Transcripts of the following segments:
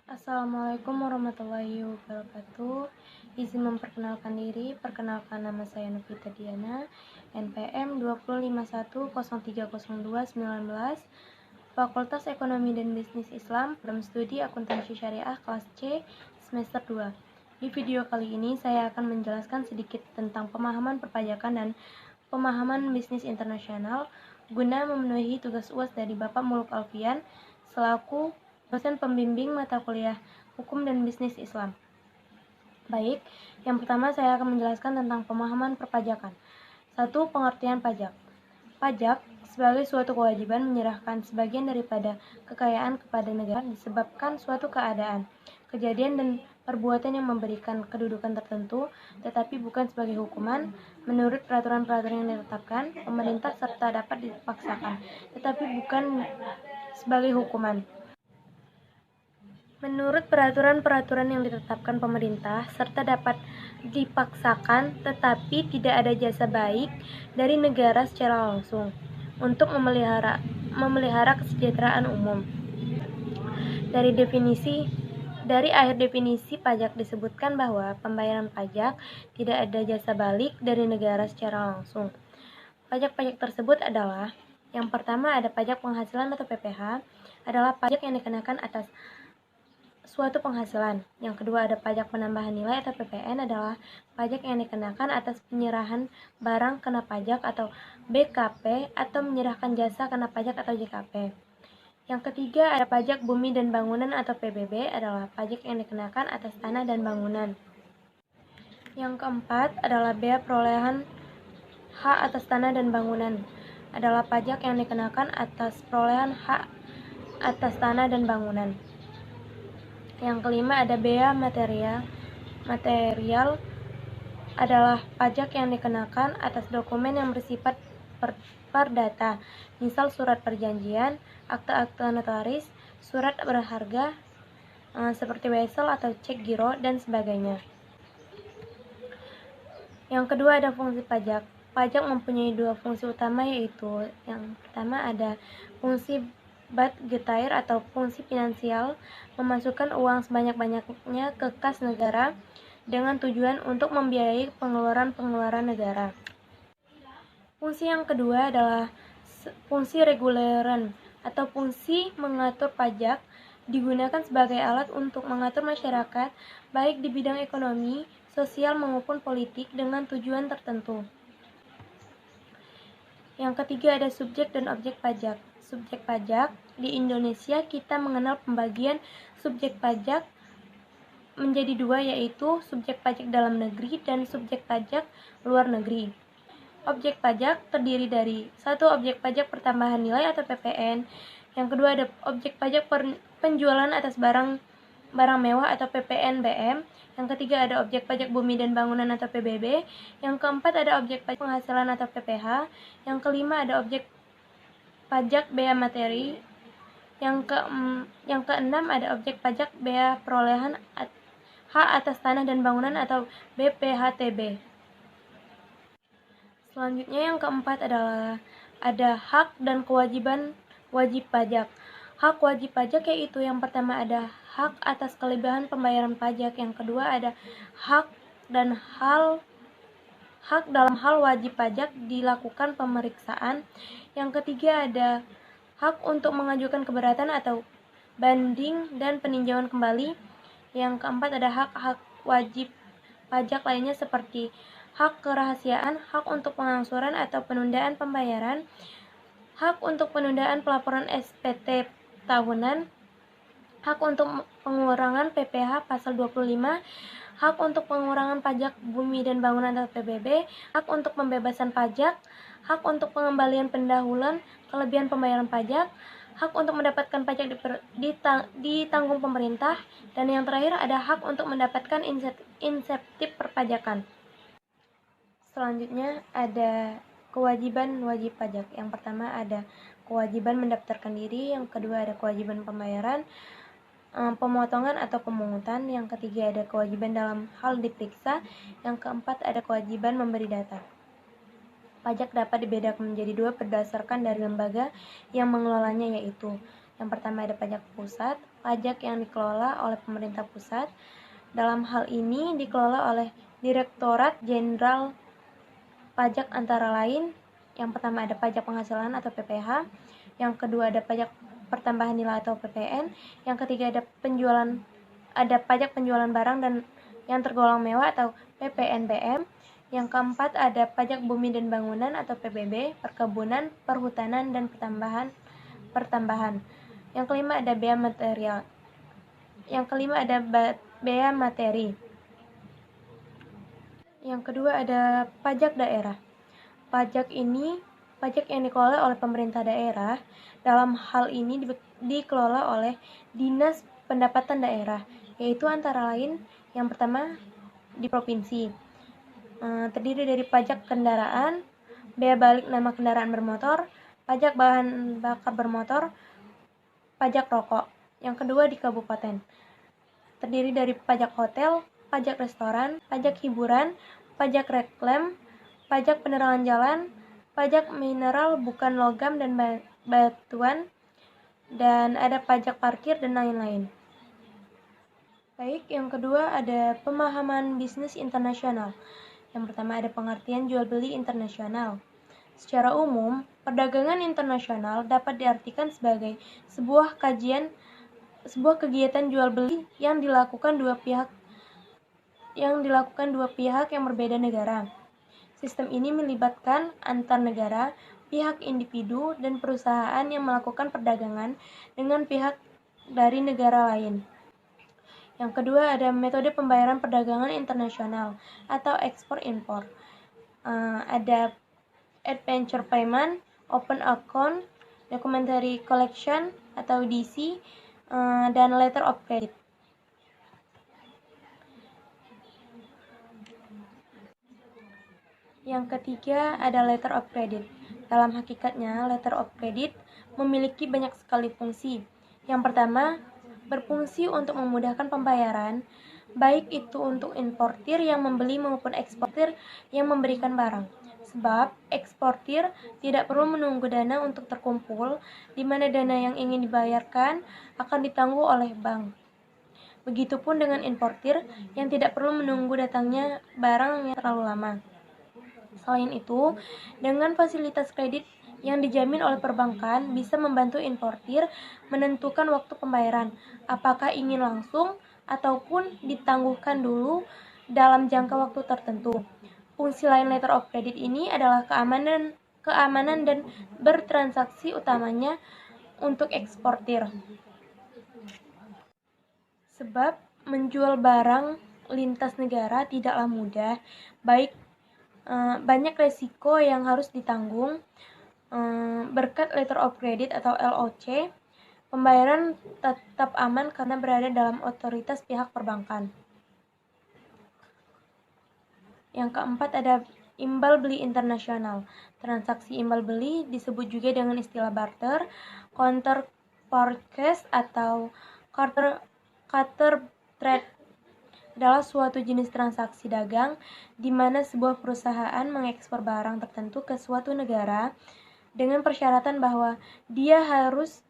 Assalamualaikum warahmatullahi wabarakatuh. Izin memperkenalkan diri, perkenalkan nama saya Novita Diana, NPM 2051030219, Fakultas Ekonomi dan Bisnis Islam, Program Studi Akuntansi Syariah kelas C, semester 2. Di video kali ini saya akan menjelaskan sedikit tentang pemahaman perpajakan dan pemahaman bisnis internasional guna memenuhi tugas UAS dari Bapak Muluk Alfian selaku dosen pembimbing mata kuliah Hukum dan Bisnis Islam. Baik, yang pertama saya akan menjelaskan tentang pemahaman perpajakan. 1. Pengertian pajak. Pajak sebagai suatu kewajiban menyerahkan sebagian daripada kekayaan kepada negara disebabkan suatu keadaan, kejadian dan perbuatan yang memberikan kedudukan tertentu, tetapi bukan sebagai hukuman, menurut peraturan-peraturan yang ditetapkan pemerintah serta dapat dipaksakan, tetapi bukan sebagai hukuman. Menurut peraturan-peraturan yang ditetapkan pemerintah serta dapat dipaksakan, tetapi tidak ada jasa baik dari negara secara langsung untuk memelihara kesejahteraan umum. Dari akhir definisi pajak disebutkan bahwa pembayaran pajak tidak ada jasa balik dari negara secara langsung. Pajak-pajak tersebut adalah: yang pertama ada pajak penghasilan atau PPh, adalah pajak yang dikenakan atas suatu penghasilan. Yang kedua ada pajak penambahan nilai atau PPN, adalah pajak yang dikenakan atas penyerahan barang kena pajak atau BKP atau menyerahkan jasa kena pajak atau JKP. Yang ketiga ada pajak bumi dan bangunan atau PBB, adalah pajak yang dikenakan atas tanah dan bangunan. Yang keempat adalah bea perolehan hak atas tanah dan bangunan, adalah pajak yang dikenakan atas perolehan hak atas tanah dan bangunan. Yang kelima ada bea material, adalah pajak yang dikenakan atas dokumen yang bersifat perdata, misal surat perjanjian, akta-akta notaris, surat berharga seperti wesel atau cek giro dan sebagainya. Yang kedua ada fungsi pajak. Pajak mempunyai dua fungsi utama, yaitu yang pertama ada fungsi budgetair atau fungsi finansial, memasukkan uang sebanyak-banyaknya ke kas negara dengan tujuan untuk membiayai pengeluaran negara. Fungsi yang kedua adalah fungsi reguleran atau fungsi mengatur pajak, digunakan sebagai alat untuk mengatur masyarakat baik di bidang ekonomi, sosial maupun politik dengan tujuan tertentu. Yang ketiga ada subjek dan objek pajak. Subjek pajak, di Indonesia kita mengenal pembagian subjek pajak menjadi dua, yaitu subjek pajak dalam negeri dan subjek pajak luar negeri. Objek pajak terdiri dari: 1. Objek pajak pertambahan nilai atau PPN. Yang kedua ada objek pajak penjualan atas barang mewah atau PPNBM. Yang ketiga ada objek pajak bumi dan bangunan atau PBB. Yang keempat ada objek pajak penghasilan atau PPh. Yang kelima ada objek pajak bea materi. Yang keenam ada objek pajak bea perolehan hak atas tanah dan bangunan atau BPHTB. Selanjutnya yang keempat adalah ada hak dan kewajiban wajib pajak. Hak wajib pajak yaitu yang pertama ada hak atas kelebihan pembayaran pajak, yang kedua ada hak dalam hal wajib pajak dilakukan pemeriksaan, yang ketiga ada hak untuk mengajukan keberatan atau banding dan peninjauan kembali, yang keempat ada hak wajib pajak lainnya seperti hak kerahasiaan, hak untuk pengangsuran atau penundaan pembayaran, hak untuk penundaan pelaporan SPT tahunan, hak untuk pengurangan PPh pasal 25, hak untuk pengurangan pajak bumi dan bangunan atau PBB, hak untuk pembebasan pajak, hak untuk pengembalian pendahuluan kelebihan pembayaran pajak, hak untuk mendapatkan pajak ditanggung pemerintah, dan yang terakhir ada hak untuk mendapatkan insentif perpajakan. Selanjutnya ada kewajiban wajib pajak. Yang pertama ada kewajiban mendaftarkan diri, yang kedua ada kewajiban pembayaran, pemotongan atau pemungutan, yang ketiga ada kewajiban dalam hal diperiksa, yang keempat ada kewajiban memberi data. Pajak dapat dibedakan menjadi dua berdasarkan dari lembaga yang mengelolanya, yaitu yang pertama ada pajak pusat. pajak yang dikelola oleh pemerintah pusat. Dalam hal ini dikelola oleh Direktorat Jenderal Pajak antara lain, yang pertama ada pajak penghasilan atau PPH, yang kedua ada pajak pertambahan nilai atau PPN, yang ketiga ada pajak penjualan barang dan yang tergolong mewah atau PPNBM, yang keempat ada pajak bumi dan bangunan atau PBB, perkebunan, perhutanan dan pertambahan. Yang kelima ada bea material. Yang kelima ada bea materi. Yang kedua ada pajak daerah. Pajak yang dikelola oleh pemerintah daerah. Dalam hal ini dikelola oleh Dinas Pendapatan Daerah, yaitu antara lain yang pertama di provinsi. Terdiri dari pajak kendaraan, bea balik nama kendaraan bermotor, pajak bahan bakar bermotor, pajak rokok. Yang kedua di kabupaten. Terdiri dari pajak hotel, pajak restoran, pajak hiburan, pajak reklam, pajak penerangan jalan, pajak mineral bukan logam dan batuan, dan ada pajak parkir dan lain-lain. Baik, yang kedua ada pemahaman bisnis internasional. Yang pertama ada pengertian jual beli internasional. Secara umum, perdagangan internasional dapat diartikan sebagai sebuah kegiatan jual beli yang dilakukan dua pihak yang berbeda negara. Sistem ini melibatkan antar negara, pihak individu, dan perusahaan yang melakukan perdagangan dengan pihak dari negara lain. Yang kedua ada metode pembayaran perdagangan internasional atau ekspor-impor. Ada adventure payment, open account, documentary collection atau DC, dan letter of credit. Yang ketiga ada letter of credit. Dalam hakikatnya, letter of credit memiliki banyak sekali fungsi. Yang pertama, berfungsi untuk memudahkan pembayaran, baik itu untuk importir yang membeli maupun eksportir yang memberikan barang. Sebab eksportir tidak perlu menunggu dana untuk terkumpul, di mana dana yang ingin dibayarkan akan ditangguh oleh bank. Begitupun dengan importir yang tidak perlu menunggu datangnya barang yang terlalu lama. Selain itu, dengan fasilitas kredit yang dijamin oleh perbankan bisa membantu importir menentukan waktu pembayaran, apakah ingin langsung ataupun ditangguhkan dulu dalam jangka waktu tertentu. Fungsi lain letter of credit ini adalah keamanan dan bertransaksi utamanya untuk eksportir. Sebab menjual barang lintas negara tidaklah mudah, banyak resiko yang harus ditanggung. Berkat letter of credit atau LOC, pembayaran tetap aman karena berada dalam otoritas pihak perbankan. Yang keempat ada imbal beli internasional. Transaksi imbal beli disebut juga dengan istilah barter, counter purchase atau barter trade adalah suatu jenis transaksi dagang di mana sebuah perusahaan mengekspor barang tertentu ke suatu negara dengan persyaratan bahwa dia harus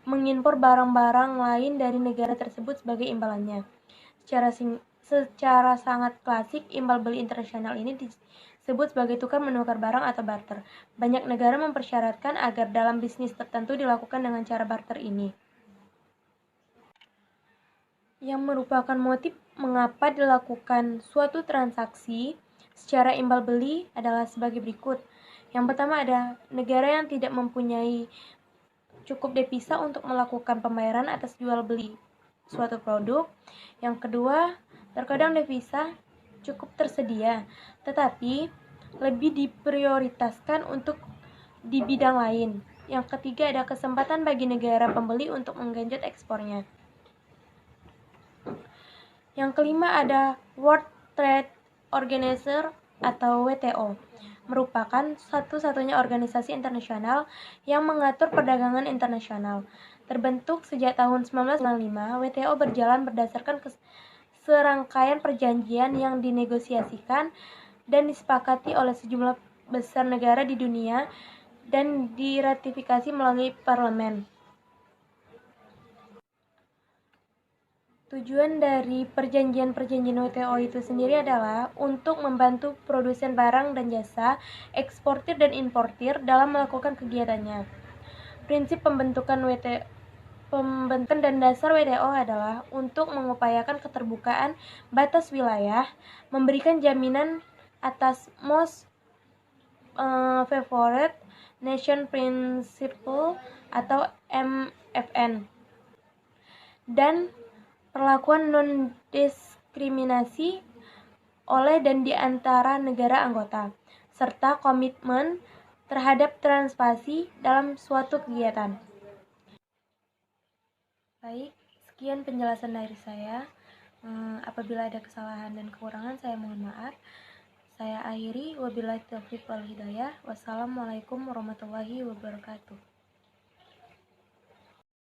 mengimpor barang-barang lain dari negara tersebut sebagai imbalannya. Secara sangat klasik, imbal beli internasional ini disebut sebagai tukar menukar barang atau barter. Banyak negara mempersyaratkan agar dalam bisnis tertentu dilakukan dengan cara barter ini, yang merupakan motif mengapa dilakukan suatu transaksi secara imbal beli adalah sebagai berikut. Yang pertama ada negara yang tidak mempunyai cukup devisa untuk melakukan pembayaran atas jual beli suatu produk. Yang kedua, terkadang devisa cukup tersedia, tetapi lebih diprioritaskan untuk di bidang lain. Yang ketiga ada kesempatan bagi negara pembeli untuk menggenjot ekspornya. Yang kelima ada World Trade Organization atau WTO, merupakan satu-satunya organisasi internasional yang mengatur perdagangan internasional. Terbentuk sejak tahun 1995, WTO berjalan berdasarkan serangkaian perjanjian yang dinegosiasikan dan disepakati oleh sejumlah besar negara di dunia dan diratifikasi melalui parlemen. Tujuan dari perjanjian-perjanjian WTO itu sendiri adalah untuk membantu produsen barang dan jasa, eksportir dan importir dalam melakukan kegiatannya. Prinsip pembentukan dan dasar WTO adalah untuk mengupayakan keterbukaan batas wilayah, memberikan jaminan atas most favored nation principle atau MFN, dan perlakuan non-diskriminasi oleh dan di antara negara anggota, serta komitmen terhadap transparansi dalam suatu kegiatan. Baik, sekian penjelasan dari saya. Apabila ada kesalahan dan kekurangan, saya mohon maaf. Saya akhiri, wabillahi taufiq wal hidayah. Wassalamualaikum warahmatullahi wabarakatuh.